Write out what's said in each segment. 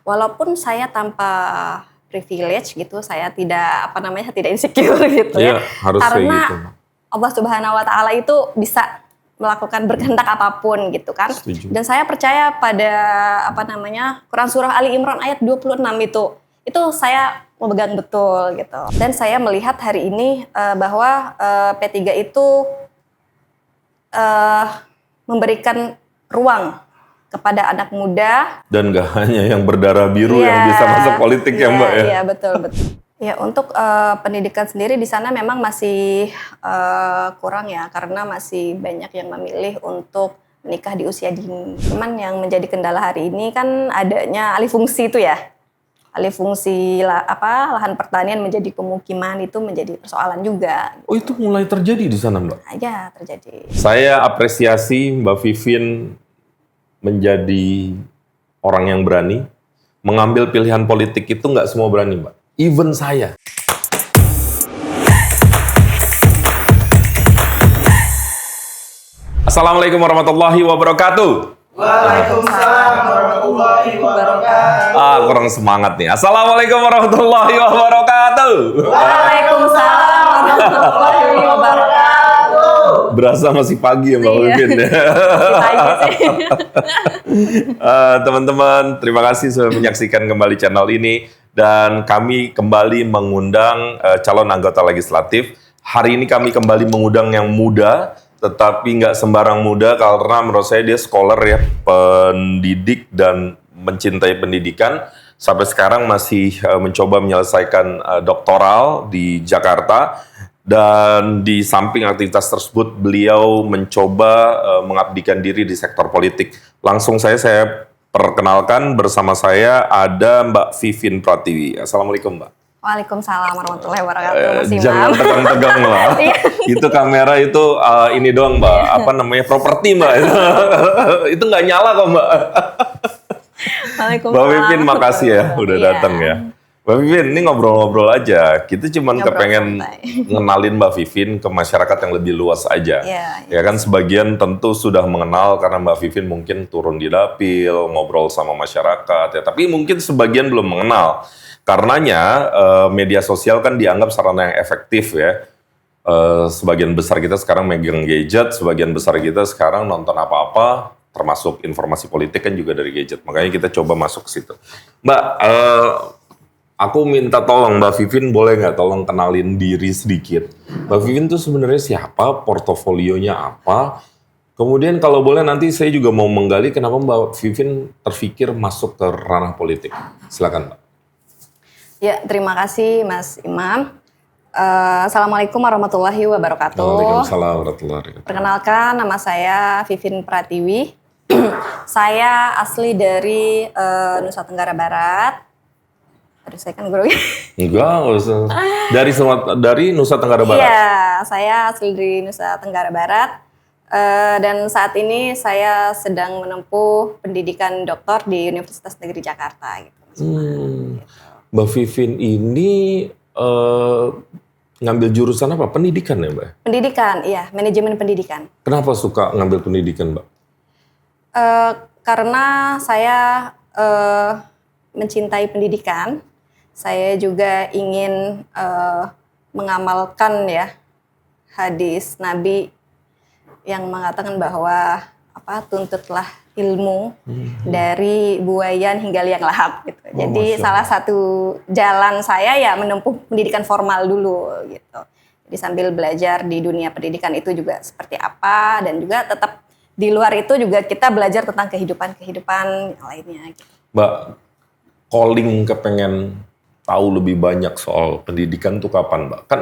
walaupun saya tanpa privilege gitu, saya tidak tidak insecure gitu ya. Harus Karena kayak gitu. Allah Subhanahu wa taala itu bisa melakukan berkehendak apapun gitu kan. Setuju. Dan saya percaya pada Quran surah Ali Imran ayat 26 itu saya memegang betul gitu. Dan saya melihat hari ini bahwa P3 itu memberikan ruang kepada anak muda. Dan gak hanya yang berdarah biru yang bisa masuk politik ya Mbak ya? Iya betul. Ya untuk pendidikan sendiri di sana memang masih kurang ya, karena masih banyak yang memilih untuk menikah di usia dini. Cuman yang menjadi kendala hari ini kan adanya alih fungsi itu ya. Alih fungsi lahan pertanian menjadi pemukiman itu menjadi persoalan juga. Oh itu mulai terjadi di sana Mbak? Ya terjadi. Saya apresiasi Mbak Vivien menjadi orang yang berani. Mengambil pilihan politik itu nggak semua berani Mbak. Even saya. Assalamualaikum warahmatullahi wabarakatuh. Waalaikumsalam warahmatullahi wabarakatuh. Kurang semangat nih. Assalamualaikum warahmatullahi wabarakatuh. Waalaikumsalam warahmatullahi wabarakatuh. Berasa masih pagi ya Mbak Vivien ya. Teman-teman, terima kasih sudah menyaksikan kembali channel ini. Dan kami kembali mengundang calon anggota legislatif. Hari ini kami kembali mengundang yang muda, tetapi nggak sembarang muda karena menurut saya dia scholar ya, pendidik dan mencintai pendidikan. Sampai sekarang masih mencoba menyelesaikan doktoral di Jakarta. Dan di samping aktivitas tersebut, beliau mencoba mengabdikan diri di sektor politik. Langsung saya perkenalkan, bersama saya ada Mbak Vivien Pratiwi. Assalamualaikum Mbak. Waalaikumsalam warahmatullahi wabarakatuh. Mas Imam. Jangan tegang-tegang lah. Itu kamera itu ini doang Mbak. Properti Mbak. Itu nggak nyala kok Mbak. Waalaikumsalam. Mbak Vivien makasih ya udah datang ya. Mbak Vivien, ini ngobrol-ngobrol aja. Kita cuman kepengen ngenalin Mbak Vivien ke masyarakat yang lebih luas aja. Ya kan sebagian tentu sudah mengenal karena Mbak Vivien mungkin turun di dapil, ngobrol sama masyarakat ya. Tapi mungkin sebagian belum mengenal. Karenanya media sosial kan dianggap sarana yang efektif ya. Sebagian besar kita sekarang megang gadget, sebagian besar kita sekarang nonton apa-apa, termasuk informasi politik kan juga dari gadget. Makanya kita coba masuk ke situ. Mbak, aku minta tolong Mbak Vivien, boleh nggak tolong kenalin diri sedikit. Mbak Vivien tuh sebenarnya siapa, portofolionya apa. Kemudian kalau boleh nanti saya juga mau menggali kenapa Mbak Vivien terfikir masuk ke ranah politik. Silakan Mbak. Ya, terima kasih Mas Imam. Assalamualaikum warahmatullahi wabarakatuh. Waalaikumsalam warahmatullahi wabarakatuh. Perkenalkan, nama saya Vivien Pratiwi. Saya asli dari Nusa Tenggara Barat. Aduh, saya kan guru. Enggak usah. Dari Nusa Tenggara Barat? Iya, saya asli dari Nusa Tenggara Barat. Dan saat ini saya sedang menempuh pendidikan doktor di Universitas Negeri Jakarta. Gitu. Mbak Vivien ini ngambil jurusan apa? Pendidikan ya Mbak? Pendidikan, iya. Manajemen pendidikan. Kenapa suka ngambil pendidikan Mbak? Karena saya mencintai pendidikan. Saya juga ingin mengamalkan ya hadis Nabi yang mengatakan bahwa tuntutlah ilmu dari buayan hingga liang lahap gitu. Jadi salah satu jalan saya ya menempuh pendidikan formal dulu gitu. Jadi sambil belajar di dunia pendidikan itu juga seperti apa, dan juga tetap di luar itu juga kita belajar tentang kehidupan yang lainnya gitu. Mbak, calling kepengen tahu lebih banyak soal pendidikan tuh kapan Mbak? Kan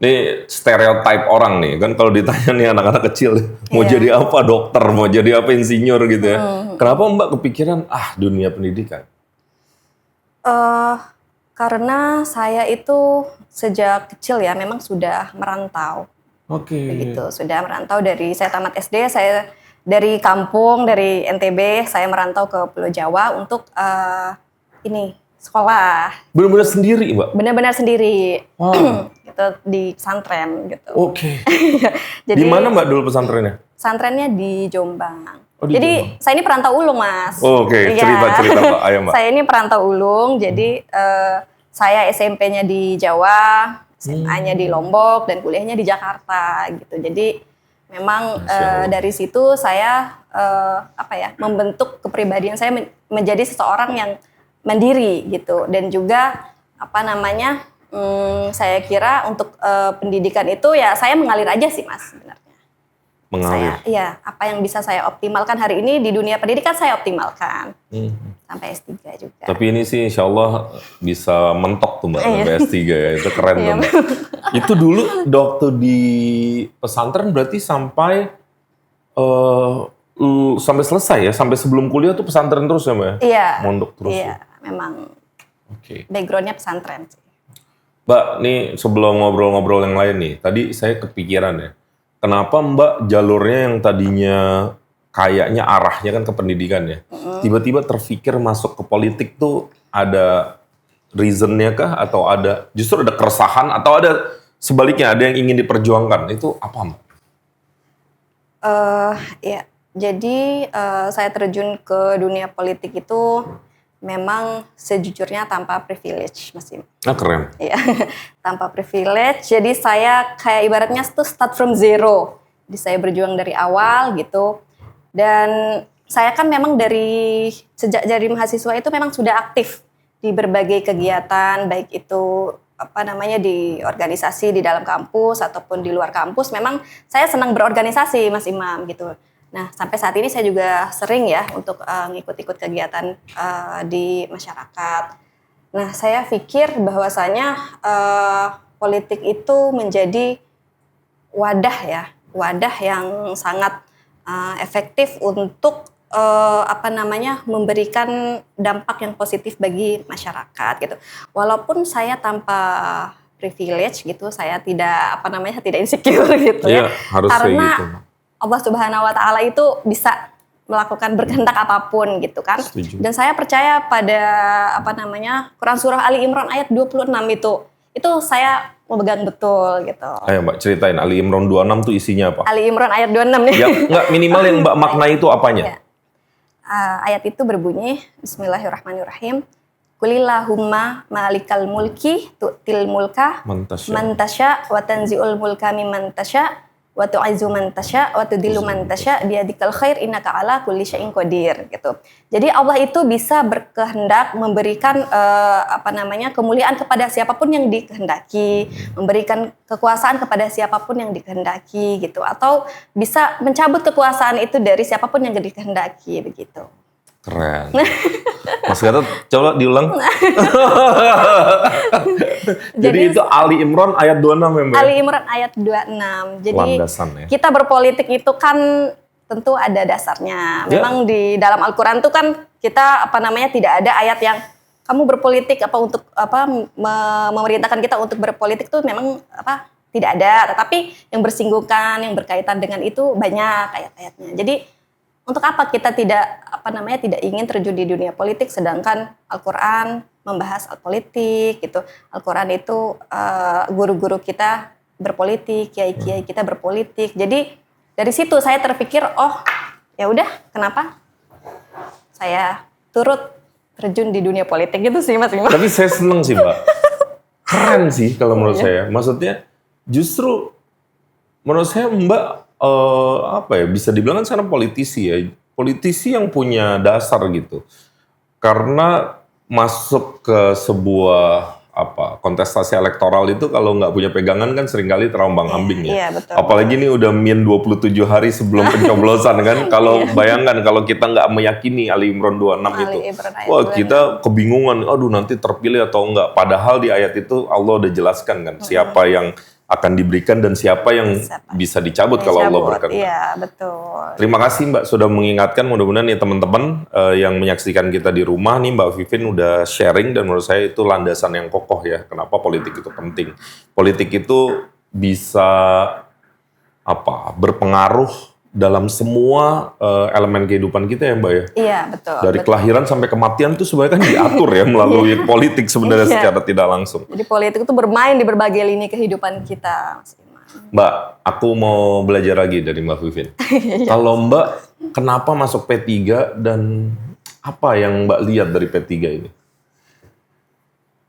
ini stereotype orang nih, kan kalau ditanya nih anak-anak kecil, mau jadi apa, dokter, mau jadi apa, insinyur gitu ya. Kenapa Mbak kepikiran, dunia pendidikan? Karena saya itu sejak kecil ya memang sudah merantau. Begitu, sudah merantau saya tamat SD, saya dari kampung, dari NTB, saya merantau ke Pulau Jawa untuk sekolah. Benar-benar sendiri Mbak? Benar-benar sendiri. Wow. Gitu, di pesantren gitu. Oke. Di mana Mbak dulu pesantrennya? Pesantrennya di Jombang. Jadi saya ini perantau ulung, Mas. Oh, oke. Cerita Mbak. Ayo, Mbak. Saya ini perantau ulung, jadi saya SMP-nya di Jawa, SMA-nya di Lombok, dan kuliahnya di Jakarta gitu. Jadi memang dari situ saya membentuk kepribadian saya menjadi seseorang yang mandiri gitu. Dan juga saya kira untuk pendidikan itu ya saya mengalir aja sih, Mas, sebenarnya. Mengalir. Apa yang bisa saya optimalkan hari ini di dunia pendidikan saya optimalkan. Sampai S3 juga. Tapi ini sih insya Allah bisa mentok tuh Mbak, sampai S3 ya, itu keren tuh Mbak. Itu dulu waktu di pesantren berarti sampai selesai ya, sampai sebelum kuliah tuh pesantren terus ya Mbak? Iya. Mondok terus. Iya, memang backgroundnya pesantren sih. Mbak, nih sebelum ngobrol-ngobrol yang lain nih, tadi saya kepikiran ya. Kenapa Mbak jalurnya yang tadinya kayaknya arahnya kan ke pendidikan ya, tiba-tiba terfikir masuk ke politik tuh ada reasonnya kah? Atau ada justru ada keresahan? Atau ada sebaliknya ada yang ingin diperjuangkan? Itu apa Mbak? Jadi saya terjun ke dunia politik itu memang sejujurnya tanpa privilege, Mas Im. Keren. Iya, tanpa privilege. Jadi saya kayak ibaratnya tuh start from zero. Jadi saya berjuang dari awal gitu. Dan saya kan memang sejak dari mahasiswa itu memang sudah aktif di berbagai kegiatan, baik itu di organisasi di dalam kampus ataupun di luar kampus. Memang saya senang berorganisasi, Mas Imam gitu. Nah, sampai saat ini saya juga sering ya untuk ngikut-ikut kegiatan di masyarakat. Nah, saya pikir bahwasanya politik itu menjadi wadah yang sangat efektif untuk memberikan dampak yang positif bagi masyarakat gitu. Walaupun saya tanpa privilege gitu, saya tidak tidak insecure gitu ya. Harus karena kayak gitu. Allah Subhanahu wa taala itu bisa melakukan berkehendak apapun gitu kan. Setuju. Dan saya percaya pada Quran surah Ali Imran ayat 26 itu saya memegang betul gitu. Ayo Mbak ceritain Ali Imran 26 tuh isinya apa? Ali Imran ayat 26 nih. Ya enggak minimal yang Mbak maknai itu apanya? Ya. Ayat itu berbunyi Bismillahirrahmanirrahim. Qulillahumma malikal mulki tu'til mulka man tasya wa tanzi'ul mulka mimman tasya wa tu'izzu man tasya wa tudhillu man tasya biyadikal khair innaka ala kulli syai'in qadir gitu. Jadi Allah itu bisa berkehendak memberikan kemuliaan kepada siapapun yang dikehendaki, memberikan kekuasaan kepada siapapun yang dikehendaki gitu, atau bisa mencabut kekuasaan itu dari siapapun yang dikehendaki begitu. Keren. Mas Gatot, coba diulang. Jadi itu Ali Imran ayat 26 ya Mbak? Ali Imran ayat 26. Jadi landasan, ya. Kita berpolitik itu kan tentu ada dasarnya. Memang di dalam Al-Quran itu kan kita tidak ada ayat yang kamu berpolitik memerintahkan kita untuk berpolitik tuh memang tidak ada. Tetapi yang bersinggungan, yang berkaitan dengan itu banyak ayat-ayatnya. Jadi untuk apa kita tidak ingin terjun di dunia politik sedangkan Al-Quran membahas politik gitu. Al-Quran itu guru-guru kita berpolitik, kiai-kiai kita berpolitik. Jadi dari situ saya terpikir, ya udah, kenapa saya turut terjun di dunia politik gitu sih Mas Bima. Tapi saya seneng sih Mbak. Keren sih kalau menurut saya. Maksudnya justru menurut saya Mbak bisa dibilang kan sekarang politisi ya. Politisi yang punya dasar gitu. Karena masuk ke sebuah kontestasi elektoral itu kalau nggak punya pegangan kan seringkali terombang-ambing ya. Iya, betul. Apalagi ini udah 27 hari sebelum pencoblosan kan. Kalau bayangkan kalau kita nggak meyakini Ali Imran 26 itu. Kita kebingungan, aduh nanti terpilih atau enggak. Padahal di ayat itu Allah udah jelaskan kan siapa yang akan diberikan dan siapa yang bisa dicabut kalau Allah berkenan. Iya, betul. Terima kasih Mbak sudah mengingatkan. Mudah-mudahan nih teman-teman yang menyaksikan kita di rumah nih Mbak Vivin udah sharing dan menurut saya itu landasan yang kokoh ya. Kenapa politik itu penting? Politik itu bisa berpengaruh dalam semua elemen kehidupan kita ya Mbak ya. Iya, betul. Dari kelahiran sampai kematian itu sebenarnya kan diatur ya melalui politik sebenarnya secara tidak langsung. Jadi politik itu bermain di berbagai lini kehidupan kita, Mas Iman. Mbak, aku mau belajar lagi dari Mbak Vivin. Kalau Mbak kenapa masuk P3 dan apa yang Mbak lihat dari P3 ini?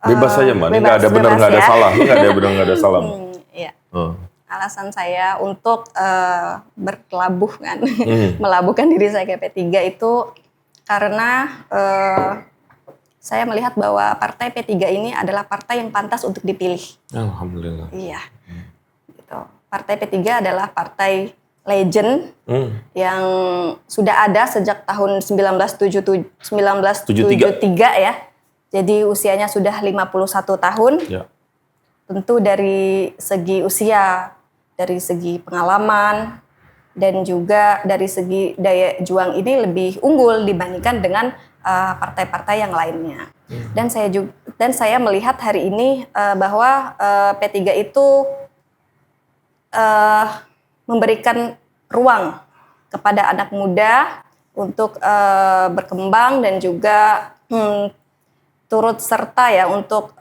Bebas saja Mbak, ini nggak ada benar nggak ada salah, nggak ada benar nggak ada salah. Iya. Alasan saya untuk berkelabuh kan, melabuhkan diri saya ke P3 itu karena saya melihat bahwa partai P3 ini adalah partai yang pantas untuk dipilih. Alhamdulillah. Iya. Gitu. Partai P3 adalah partai legend yang sudah ada sejak tahun 1973 ya. Jadi usianya sudah 51 tahun. Ya. Tentu dari segi usia, dari segi pengalaman, dan juga dari segi daya juang ini lebih unggul dibandingkan dengan partai-partai yang lainnya. Dan saya melihat hari ini bahwa P3 itu memberikan ruang kepada anak muda untuk berkembang dan juga turut serta ya untuk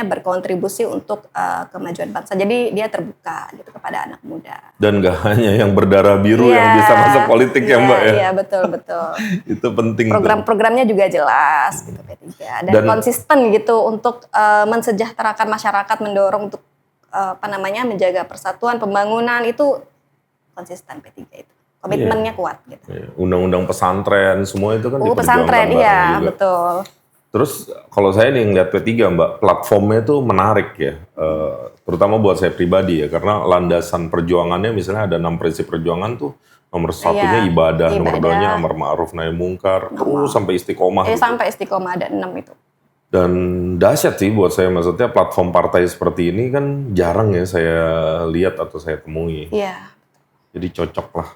berkontribusi untuk kemajuan bangsa. Jadi dia terbuka gitu kepada anak muda. Dan gak hanya yang berdarah biru yang bisa masuk politik ya Mbak ya. Iya betul. Itu penting. Program-programnya juga jelas gitu P3 dan konsisten gitu untuk mensejahterakan masyarakat, mendorong untuk menjaga persatuan, pembangunan itu konsisten P3 itu. Komitmennya kuat gitu. Undang-undang pesantren semua itu kan diperjuangkan pesantren iya juga. Betul. Terus kalau saya nih ngeliat P3 Mbak, platformnya tuh menarik ya, terutama buat saya pribadi ya, karena landasan perjuangannya misalnya ada 6 prinsip perjuangan tuh, nomor satunya ibadah, nomor 2-nya amar ma'ruf nahi mungkar, terus sampai istiqomah. Gitu. Sampai istiqomah ada 6 itu. Dan dahsyat sih buat saya, maksudnya platform partai seperti ini kan jarang ya saya lihat atau saya temui. Iya. Jadi cocok lah.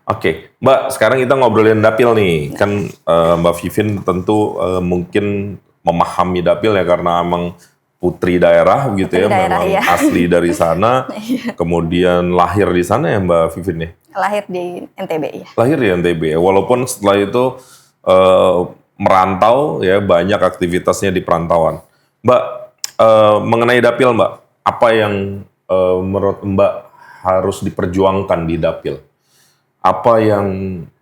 Oke, Mbak, sekarang kita ngobrolin dapil nih. Kan Mbak Vivin tentu mungkin memahami dapil ya karena emang putri daerah gitu ya, memang asli dari sana. Kemudian lahir di sana ya Mbak Vivin ya? Lahir di NTB ya. Lahir di NTB ya, walaupun setelah itu merantau ya, banyak aktivitasnya di perantauan. Mbak, mengenai dapil Mbak, apa yang menurut Mbak harus diperjuangkan di dapil? Apa yang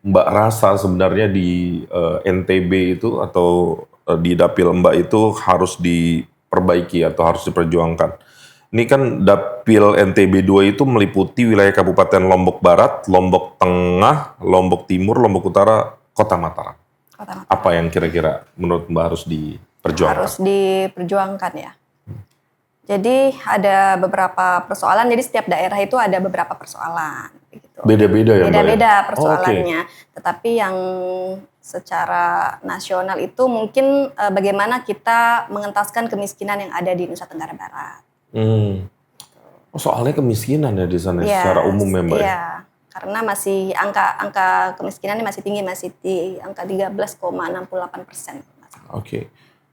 Mbak rasa sebenarnya di NTB itu atau di dapil Mbak itu harus diperbaiki atau harus diperjuangkan? Ini kan dapil NTB 2 itu meliputi wilayah Kabupaten Lombok Barat, Lombok Tengah, Lombok Timur, Lombok Utara, Kota Mataram. Apa yang kira-kira menurut Mbak harus diperjuangkan? Harus diperjuangkan ya. Jadi ada beberapa persoalan, jadi setiap daerah itu ada beberapa persoalan. Gitu. Beda-beda ya Mbak? Beda-beda persoalannya. Tetapi yang secara nasional itu mungkin bagaimana kita mengentaskan kemiskinan yang ada di Nusa Tenggara Barat. Oh, soalnya kemiskinan ya di sana secara umum ya Mbak? Iya, karena masih angka kemiskinannya masih tinggi, masih di angka 13,68%. Oke.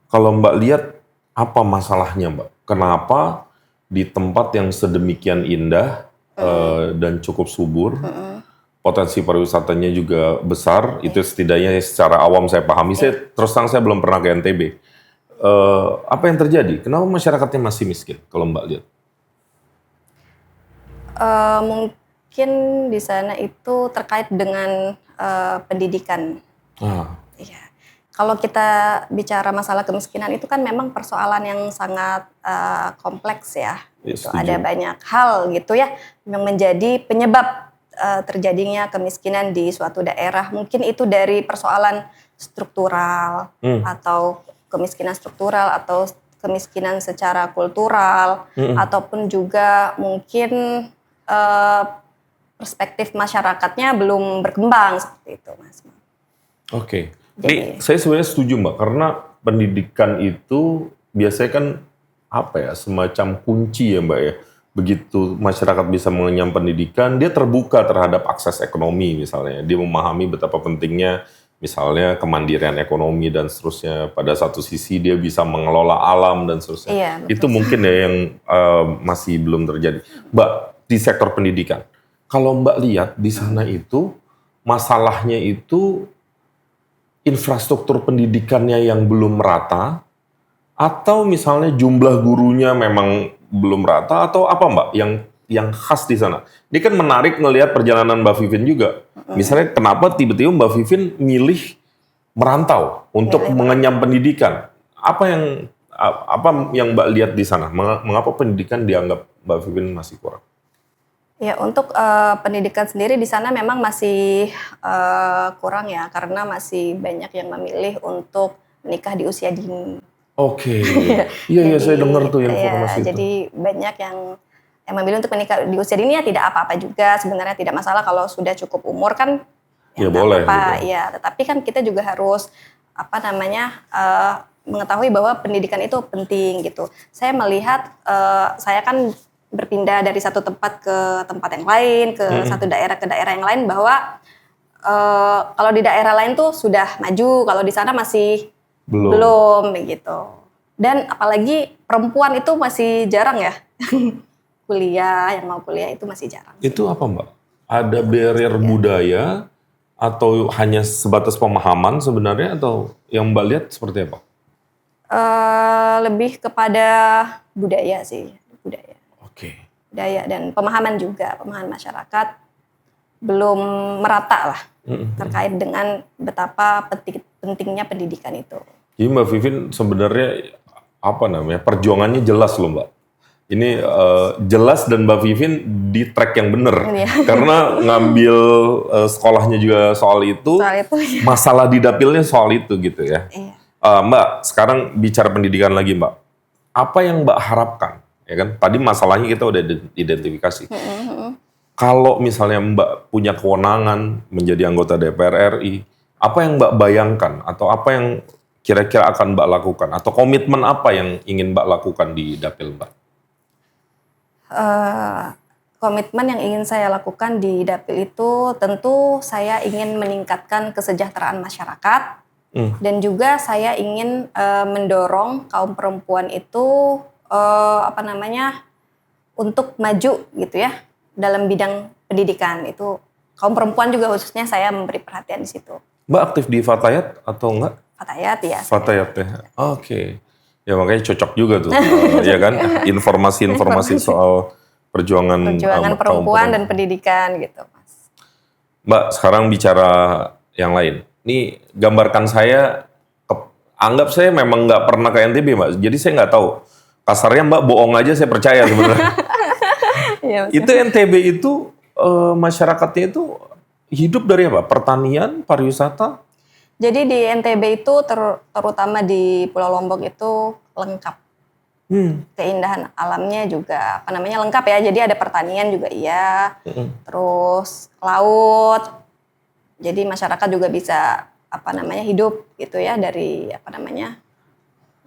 Kalau Mbak lihat apa masalahnya Mbak? Kenapa di tempat yang sedemikian indah dan cukup subur, potensi pariwisatanya juga besar, itu setidaknya secara awam saya pahami. Saya terus terang saya belum pernah ke NTB. Apa yang terjadi? Kenapa masyarakatnya masih miskin kalau Mbak lihat? Mungkin di sana itu terkait dengan pendidikan. Iya. Kalau kita bicara masalah kemiskinan itu kan memang persoalan yang sangat kompleks ya. Gitu. Ada banyak hal gitu ya yang menjadi penyebab terjadinya kemiskinan di suatu daerah. Mungkin itu dari persoalan struktural atau kemiskinan struktural atau kemiskinan secara kultural ataupun juga mungkin perspektif masyarakatnya belum berkembang seperti itu, Mas. Oke. Jadi, saya sebenarnya setuju Mbak, karena pendidikan itu biasanya kan semacam kunci ya Mbak ya. Begitu masyarakat bisa mengenyam pendidikan, dia terbuka terhadap akses ekonomi misalnya. Dia memahami betapa pentingnya misalnya kemandirian ekonomi dan seterusnya. Pada satu sisi dia bisa mengelola alam dan seterusnya. Iya, itu mungkin ya yang masih belum terjadi. Mbak, di sektor pendidikan, kalau Mbak lihat di sana itu masalahnya itu infrastruktur pendidikannya yang belum merata, atau misalnya jumlah gurunya memang belum rata, atau apa Mbak yang khas di sana? Ini kan menarik ngelihat perjalanan Mbak Vivin juga. Misalnya kenapa tiba-tiba Mbak Vivin milih merantau untuk mengenyam pendidikan? Apa yang Mbak lihat di sana? Mengapa pendidikan dianggap Mbak Vivin masih kurang? Ya, untuk pendidikan sendiri di sana memang masih kurang ya, karena masih banyak yang memilih untuk menikah di usia dini. Oke, iya saya dengar tuh informasi itu. Jadi banyak yang memilih untuk menikah di usia dini ya tidak apa-apa juga, sebenarnya tidak masalah kalau sudah cukup umur kan. Ya boleh. Gitu. Ya, tetapi kan kita juga harus mengetahui bahwa pendidikan itu penting gitu. Saya melihat, saya kan berpindah dari satu tempat ke tempat yang lain, ke satu daerah ke daerah yang lain, bahwa kalau di daerah lain tuh sudah maju, kalau di sana masih belum begitu. Dan apalagi perempuan itu masih jarang ya. Yang mau kuliah itu masih jarang. Itu apa Mbak? Ada barrier budaya atau hanya sebatas pemahaman sebenarnya, atau yang Mbak lihat seperti apa? Lebih kepada budaya sih, budaya. Oke. Budaya dan pemahaman juga, pemahaman masyarakat belum merata lah terkait dengan betapa pentingnya pendidikan itu. Jadi Mbak Vivin sebenarnya perjuangannya jelas loh Mbak. Ini jelas, dan Mbak Vivin di track yang benar. Karena ngambil sekolahnya juga soal itu ya. Masalah di dapilnya soal itu gitu ya. Iya. Mbak, sekarang bicara pendidikan lagi Mbak. Apa yang Mbak harapkan? Ya kan, tadi masalahnya kita udah identifikasi. Kalau misalnya Mbak punya kewenangan menjadi anggota DPR RI, apa yang Mbak bayangkan atau apa yang kira-kira akan Mbak lakukan, atau komitmen apa yang ingin Mbak lakukan di dapil Mbak? Komitmen yang ingin saya lakukan di dapil itu tentu saya ingin meningkatkan kesejahteraan masyarakat, dan juga saya ingin mendorong kaum perempuan itu untuk maju gitu ya dalam bidang pendidikan. Itu kaum perempuan juga khususnya saya memberi perhatian di situ. Mbak aktif di Fatayat atau enggak? Fatayat ya. Fatayat ya. Oke. Ya makanya cocok juga tuh. Ya kan, informasi soal perjuangan perempuan dan pendidikan gitu, Mas. Mbak, sekarang bicara yang lain. Nih, gambarkan saya, anggap saya memang nggak pernah ke NTB Mbak, jadi saya nggak tahu. Kasarnya Mbak bohong aja saya percaya sebenarnya. Ya, itu NTB itu masyarakatnya itu hidup dari apa? Pertanian, pariwisata? Jadi di NTB itu terutama di Pulau Lombok itu lengkap. Keindahan alamnya juga lengkap ya. Jadi ada pertanian juga iya. Terus laut. Jadi masyarakat juga bisa hidup gitu ya dari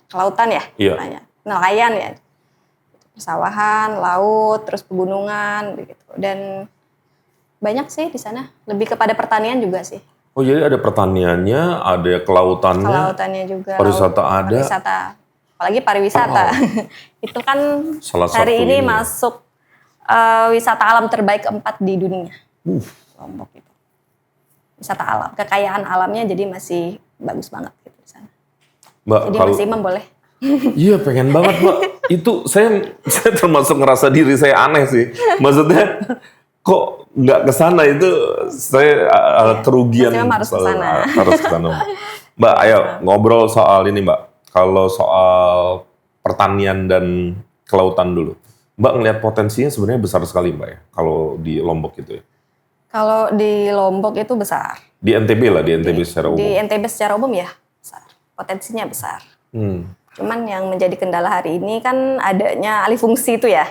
kelautan ya. Iya. Nelayan ya. Persawahan, laut, terus pegunungan begitu. Dan banyak sih di sana. Lebih kepada pertanian juga sih. Oh jadi ada pertaniannya, ada kelautannya. Kelautannya juga. Pariwisata ada. Apalagi pariwisata. Itu kan hari ini masuk wisata alam terbaik keempat di dunia. Lombok itu. Wisata alam, kekayaan alamnya jadi masih bagus banget gitu di sana. Mbak, jadi Mas Imam boleh. Iya pengen banget Mbak. Itu saya termasuk ngerasa diri saya aneh sih. Maksudnya kok nggak ke sana, itu saya kerugian. Harus ke sana. Harus ke sana. Mbak, ayo ngobrol soal ini Mbak. Kalau soal pertanian dan kelautan dulu. Mbak ngelihat potensinya sebenarnya besar sekali Mbak ya, kalau di Lombok itu ya. Kalau di Lombok itu besar. Di NTB lah, di NTB secara umum. Di NTB secara umum ya besar. Potensinya besar. Cuman yang menjadi kendala hari ini kan adanya alih fungsi itu ya.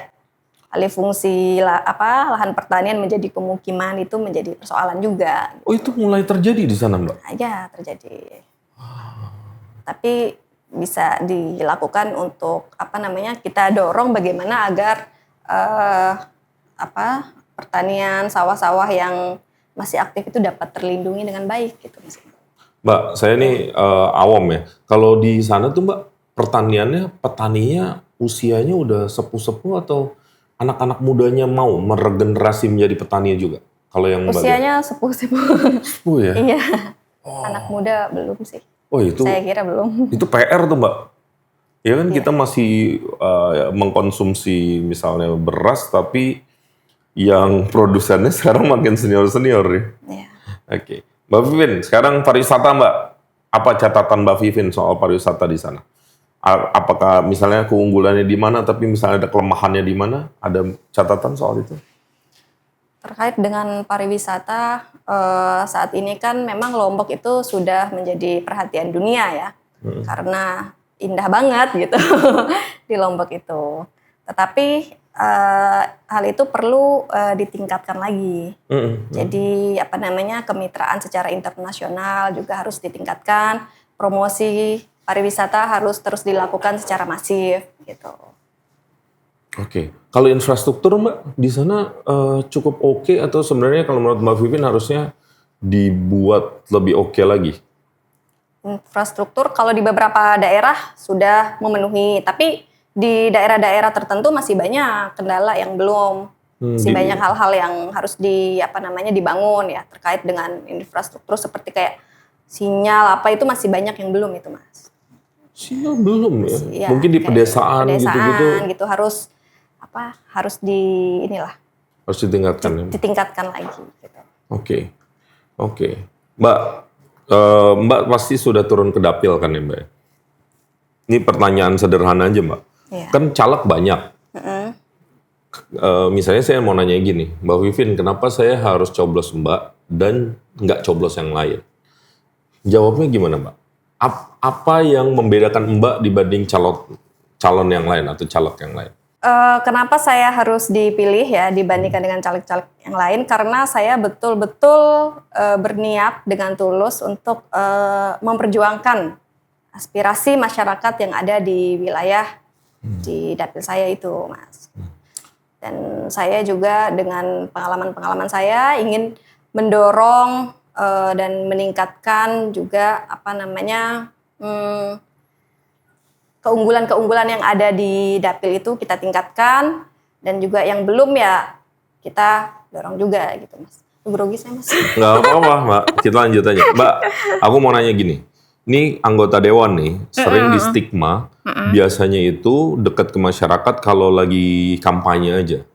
Alih fungsi lahan pertanian menjadi pemukiman itu menjadi persoalan juga. Oh itu mulai terjadi di sana Mbak? Ya terjadi. Tapi bisa dilakukan untuk kita dorong bagaimana agar pertanian sawah-sawah yang masih aktif itu dapat terlindungi dengan baik gitu. Mbak, saya ini awam ya. Kalau di sana tuh Mbak, petaninya usianya udah sepuh-sepuh atau anak-anak mudanya mau meregenerasi menjadi petani juga? Kalau yang usianya sepuh-sepuh. Sepuh ya? Iya. Anak muda belum sih. Oh itu? Saya kira belum. Itu PR tuh Mbak. Ya kan kita masih mengkonsumsi misalnya beras, tapi yang produsennya sekarang makin senior-senior nih. Iya. Oke. Mbak Vivin, sekarang pariwisata Mbak. Apa catatan Mbak Vivin soal pariwisata di sana? Apakah misalnya keunggulannya di mana, tapi misalnya ada kelemahannya di mana? Ada catatan soal itu? Terkait dengan pariwisata, saat ini kan memang Lombok itu sudah menjadi perhatian dunia ya. Karena indah banget gitu di Lombok itu. Tetapi hal itu perlu ditingkatkan lagi. Jadi kemitraan secara internasional juga harus ditingkatkan. Promosi pariwisata harus terus dilakukan secara masif gitu. Oke. Kalau infrastruktur Mbak di sana cukup oke atau sebenarnya kalau menurut Mbak Vivin harusnya dibuat lebih oke lagi? Infrastruktur kalau di beberapa daerah sudah memenuhi, tapi di daerah-daerah tertentu masih banyak kendala yang belum, masih banyak hal-hal yang harus dibangun ya terkait dengan infrastruktur seperti kayak sinyal apa itu masih banyak yang belum itu Mas. Sinyal belum ya? Ya mungkin di pedesaan gitu-gitu harus harus ditingkatkan lagi. Gitu. Oke. Mbak pasti sudah turun ke dapil kan ya Mbak? Ini pertanyaan sederhana aja Mbak. Iya. Kan caleg banyak. Misalnya saya mau nanya gini, Mbak Vivin, kenapa saya harus coblos Mbak dan nggak coblos yang lain? Jawabnya gimana Mbak? Apa yang membedakan Mbak dibanding calon yang lain atau caleg yang lain? Kenapa saya harus dipilih ya dibandingkan dengan caleg-caleg yang lain? Karena saya betul-betul berniat dengan tulus untuk memperjuangkan aspirasi masyarakat yang ada di wilayah di dapil saya itu, Mas. Dan saya juga dengan pengalaman-pengalaman saya ingin mendorong dan meningkatkan juga keunggulan-keunggulan yang ada di dapil itu kita tingkatkan, dan juga yang belum ya kita dorong juga gitu Mas. Grogi saya Mas. Nggak apa-apa Mbak, kita lanjut aja. Mbak, aku mau nanya gini, ini anggota dewan nih sering di stigma, biasanya itu dekat ke masyarakat kalau lagi kampanye aja.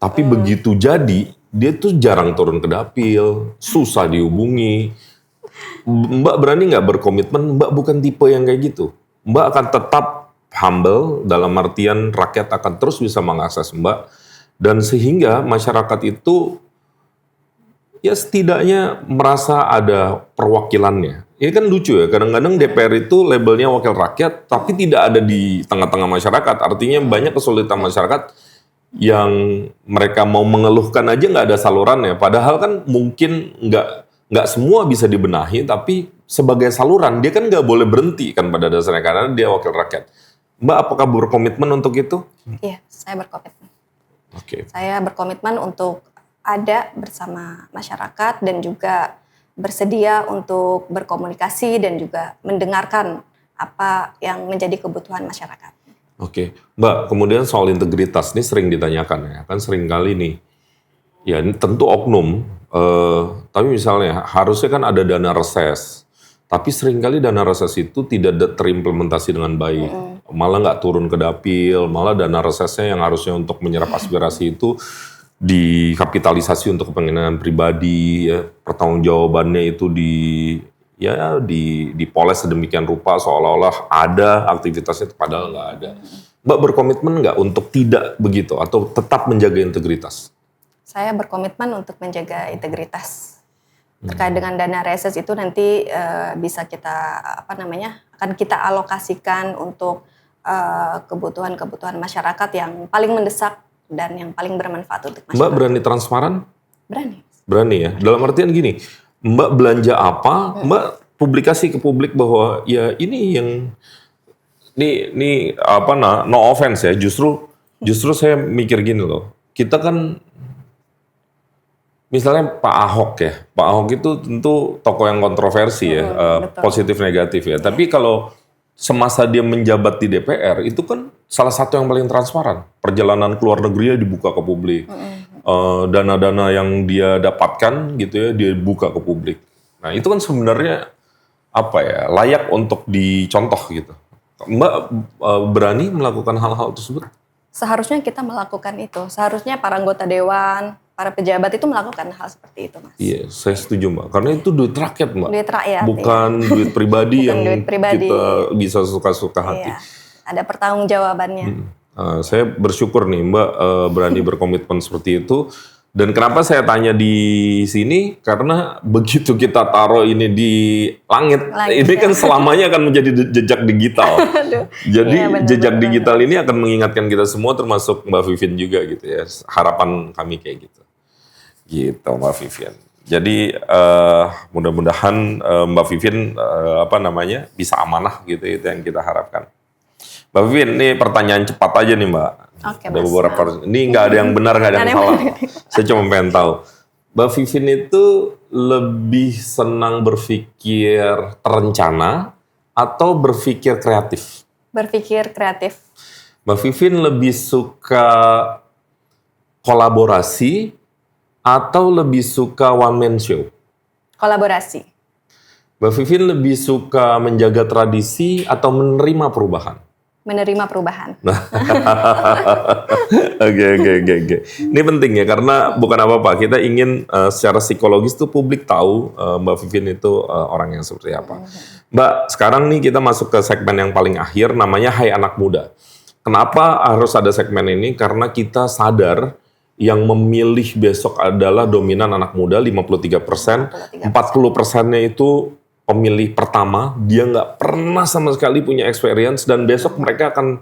Tapi begitu jadi, dia tuh jarang turun ke dapil, susah dihubungi. Mbak berani nggak berkomitmen, Mbak bukan tipe yang kayak gitu. Mbak akan tetap humble, dalam artian rakyat akan terus bisa mengakses Mbak. Dan sehingga masyarakat itu ya setidaknya merasa ada perwakilannya. Ini kan lucu ya, kadang-kadang DPR itu labelnya wakil rakyat, tapi tidak ada di tengah-tengah masyarakat. Artinya banyak kesulitan masyarakat yang mereka mau mengeluhkan aja nggak ada salurannya. Padahal kan mungkin nggak semua bisa dibenahi, tapi sebagai saluran dia kan nggak boleh berhenti kan pada dasarnya karena dia wakil rakyat. Mbak apakah berkomitmen untuk itu? Iya, saya berkomitmen. Oke. Saya berkomitmen untuk ada bersama masyarakat dan juga bersedia untuk berkomunikasi dan juga mendengarkan apa yang menjadi kebutuhan masyarakat. Oke, Mbak, kemudian soal integritas ini sering ditanyakan ya, kan sering kali nih, ya ini tentu oknum, tapi misalnya harusnya kan ada dana reses, tapi sering kali dana reses itu tidak terimplementasi dengan baik, malah nggak turun ke dapil, malah dana resesnya yang harusnya untuk menyerap aspirasi itu dikapitalisasi untuk kepentingan pribadi, ya, pertanggungjawabannya itu dipoles sedemikian rupa seolah-olah ada aktivitasnya padahal nggak ada. Mbak berkomitmen nggak untuk tidak begitu atau tetap menjaga integritas? Saya berkomitmen untuk menjaga integritas. Terkait dengan dana reses itu nanti bisa kita akan kita alokasikan untuk kebutuhan-kebutuhan masyarakat yang paling mendesak dan yang paling bermanfaat untuk masyarakat. Mbak berani transparan? Berani. Berani ya. Dalam artian gini, Mbak belanja apa, Mbak publikasi ke publik bahwa ya ini yang no offense ya, justru saya mikir gini loh. Kita kan misalnya Pak Ahok ya. Pak Ahok itu tentu tokoh yang kontroversi ya, positif negatif ya. Tapi kalau semasa dia menjabat di DPR itu kan salah satu yang paling transparan. Perjalanan ke luar negerinya dibuka ke publik. Dana-dana yang dia dapatkan gitu ya dia buka ke publik. Nah, itu kan sebenarnya layak untuk dicontoh gitu. Mbak berani melakukan hal-hal tersebut? Seharusnya kita melakukan itu. Seharusnya para anggota dewan para pejabat itu melakukan hal seperti itu, Mas. Iya, saya setuju Mbak. Karena itu duit rakyat Mbak. Duit rakyat. Bukan duit pribadi yang duit pribadi. kita bisa suka-suka hati. Iya, ada pertanggungjawabannya. Saya bersyukur nih Mbak berani berkomitmen seperti itu. Dan kenapa saya tanya di sini? Karena begitu kita taruh ini di langit ini kan selamanya akan menjadi jejak digital. Jadi iya, jejak digital ini akan mengingatkan kita semua, termasuk Mbak Vivien juga gitu ya. Harapan kami kayak gitu. Gitu Mbak Vivien. Jadi mudah-mudahan Mbak Vivien bisa amanah gitu, itu yang kita harapkan. Mbak Vivien, ini pertanyaan cepat aja nih Mbak. Oke, ada beberapa. Ini nggak ada yang benar, nggak ada yang salah. Saya cuma pengen tahu. Mbak Vivien itu lebih senang berpikir terencana atau berpikir kreatif? Berpikir kreatif. Mbak Vivien lebih suka kolaborasi atau lebih suka one man show? Kolaborasi. Mbak Vivien lebih suka menjaga tradisi atau menerima perubahan? Menerima perubahan. Oke. Ini penting ya, karena bukan apa-apa. Kita ingin secara psikologis tuh publik tahu Mbak Vivien itu orang yang seperti apa. Mbak, sekarang nih kita masuk ke segmen yang paling akhir, namanya Hai Anak Muda. Kenapa harus ada segmen ini? Karena kita sadar yang memilih besok adalah dominan anak muda, 53%. 40%-nya itu pemilih pertama, dia nggak pernah sama sekali punya experience, dan besok mereka akan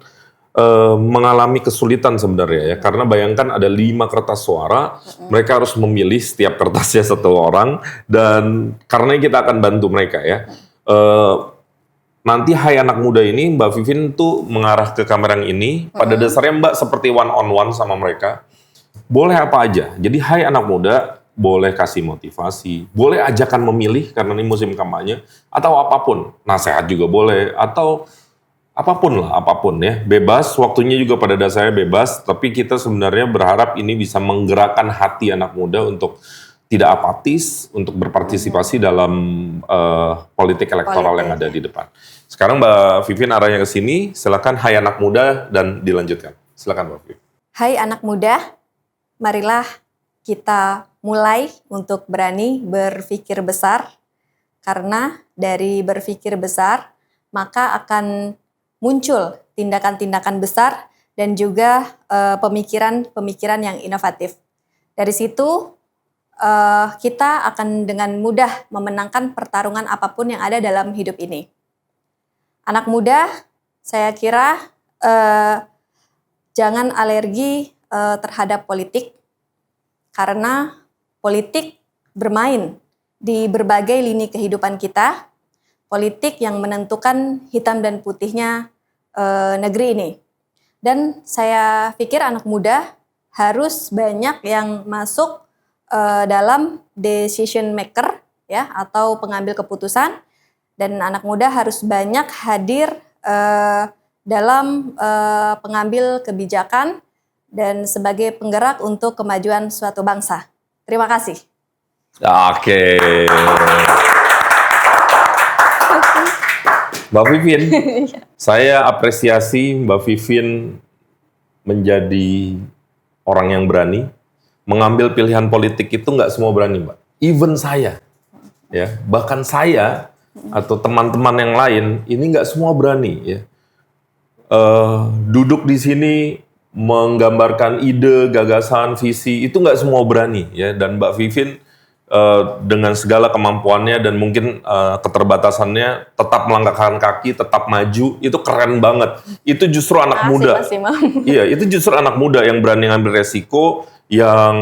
mengalami kesulitan sebenarnya ya, karena bayangkan ada 5 kertas suara, mereka harus memilih setiap kertasnya 1 orang, dan karena kita akan bantu mereka ya. Nanti Hai Anak Muda ini Mbak Vivien tuh mengarah ke kamera yang ini, pada dasarnya Mbak seperti one on one sama mereka, boleh apa aja. Jadi Hai Anak Muda boleh kasih motivasi, boleh ajakan memilih karena ini musim kampanye, atau apapun, nasihat juga boleh, atau apapun ya, bebas, waktunya juga pada dasarnya bebas, tapi kita sebenarnya berharap ini bisa menggerakkan hati anak muda untuk tidak apatis, untuk berpartisipasi dalam politik elektoral yang ada di depan. Sekarang Mbak Vivien arahnya ke sini, silakan Hai Anak Muda dan dilanjutkan. Silakan Mbak Vivien. Hai anak muda, marilah kita mulai untuk berani berpikir besar, karena dari berpikir besar maka akan muncul tindakan-tindakan besar dan juga pemikiran-pemikiran yang inovatif. Dari situ kita akan dengan mudah memenangkan pertarungan apapun yang ada dalam hidup ini. Anak muda, saya kira jangan alergi terhadap politik, karena politik bermain di berbagai lini kehidupan kita, politik yang menentukan hitam dan putihnya negeri ini. Dan saya pikir anak muda harus banyak yang masuk dalam decision maker ya, atau pengambil keputusan, dan anak muda harus banyak hadir dalam pengambil kebijakan dan sebagai penggerak untuk kemajuan suatu bangsa. Terima kasih. Oke. Mbak Vivien, saya apresiasi Mbak Vivien menjadi orang yang berani. Mengambil pilihan politik itu nggak semua berani, Mbak. Even saya, ya, bahkan saya atau teman-teman yang lain ini nggak semua berani, ya. Duduk di sini menggambarkan ide, gagasan, visi itu nggak semua berani, ya. Dan Mbak Vivien dengan segala kemampuannya dan mungkin keterbatasannya tetap melangkahkan kaki, tetap maju, itu keren banget. Itu justru anak muda. Iya, itu justru anak muda yang berani ngambil resiko, yang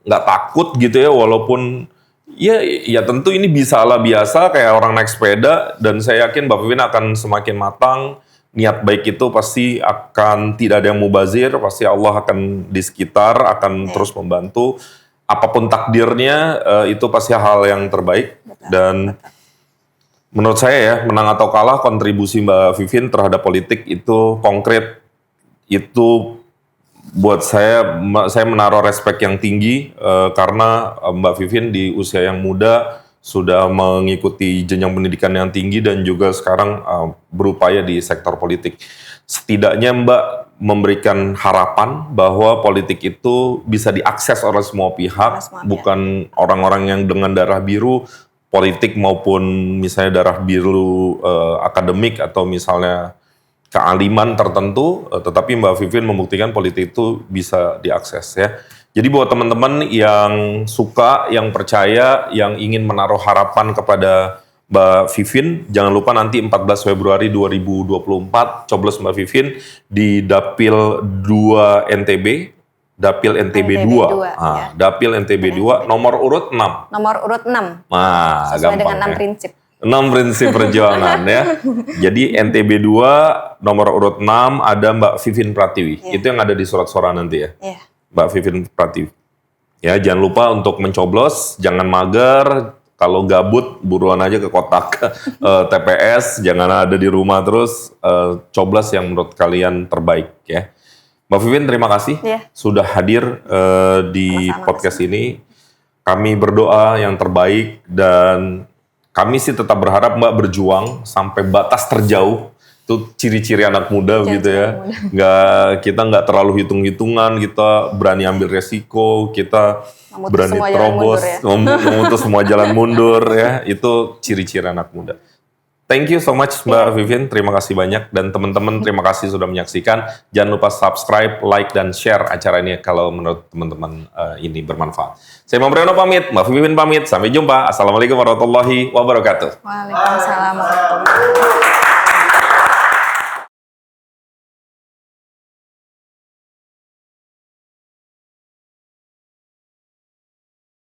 nggak takut gitu ya, walaupun ya tentu ini bisa ala biasa kayak orang naik sepeda, dan saya yakin Mbak Vivien akan semakin matang. Niat baik itu pasti akan tidak ada yang mubazir, pasti Allah akan di sekitar, akan terus membantu. Apapun takdirnya, itu pasti hal yang terbaik. Dan menurut saya ya, menang atau kalah, kontribusi Mbak Vivien terhadap politik itu konkret. Itu buat saya menaruh respek yang tinggi, karena Mbak Vivien di usia yang muda sudah mengikuti jenjang pendidikan yang tinggi dan juga sekarang berupaya di sektor politik. Setidaknya Mbak memberikan harapan bahwa politik itu bisa diakses oleh semua pihak, bukan orang-orang yang dengan darah biru politik maupun misalnya darah biru akademik atau misalnya kealiman tertentu, tetapi Mbak Vivien membuktikan politik itu bisa diakses ya. Jadi buat teman-teman yang suka, yang percaya, yang ingin menaruh harapan kepada Mbak Vivien, jangan lupa nanti 14 Februari 2024 coblos Mbak Vivien di Dapil 2 NTB, Dapil NTB 2. Ya. Dapil NTB 2 nomor urut 6. Nomor urut 6. Nah, sesuai gampang dengan 6 ya. prinsip. 6 prinsip perjuangan ya. Jadi NTB 2 nomor urut 6 ada Mbak Vivien Pratiwi. Itu yang ada di surat suara nanti ya. Mbak Vivien Pratiwi. Ya, jangan lupa untuk mencoblos, jangan mager. Kalau gabut buruan aja ke kotak TPS, jangan ada di rumah terus. Coblos yang menurut kalian terbaik ya. Mbak Vivien, terima kasih sudah hadir di podcast ini. Kami berdoa yang terbaik dan kami sih tetap berharap Mbak berjuang sampai batas terjauh. Itu ciri-ciri anak muda gitu ya. Kita nggak terlalu hitung-hitungan, kita berani ambil resiko, kita berani terobos, memutus semua jalan mundur ya. Itu ciri-ciri anak muda. Thank you so much Mbak Vivien, terima kasih banyak. Dan teman-teman terima kasih sudah menyaksikan. Jangan lupa subscribe, like, dan share acara ini kalau menurut teman-teman ini bermanfaat. Saya Imam Priyono pamit, Mbak Vivien pamit. Sampai jumpa. Assalamualaikum warahmatullahi wabarakatuh. Waalaikumsalam warahmatullahi wabarakatuh.